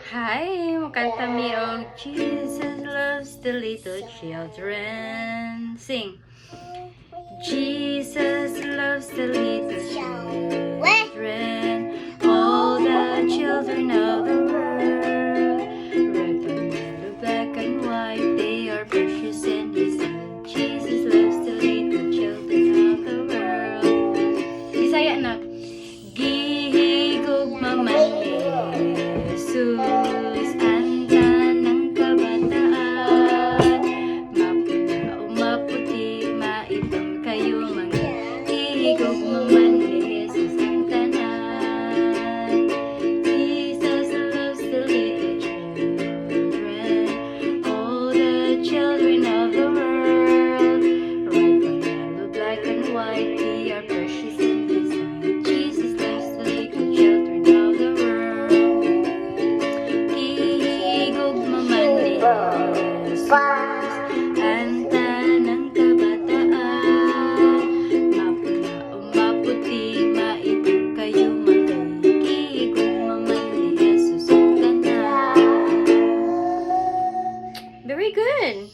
Hi, makanta mi og Jesus loves the little children. Sing. Jesus loves the little children, all the children of the world. Red and yellow, black and white, they are precious in His sight. Jesus loves the little children of the world. Bisaya na. Gihigog maman ni Jesus, anta ng kabataan. Mapula o maputi, maitim kayo mga gihigog maman ni Jesus ang tanan. Jesus loves the little children, all the children of the world. Red and yellow, black and white, they are precious in His sight. Jesus loves the little children of the world. Ihigog maman ni Jesus, anta ng kabataan. Mapula o maputi, maitim kayo mga ihigog maman ni Jesus ang tanan. Very good.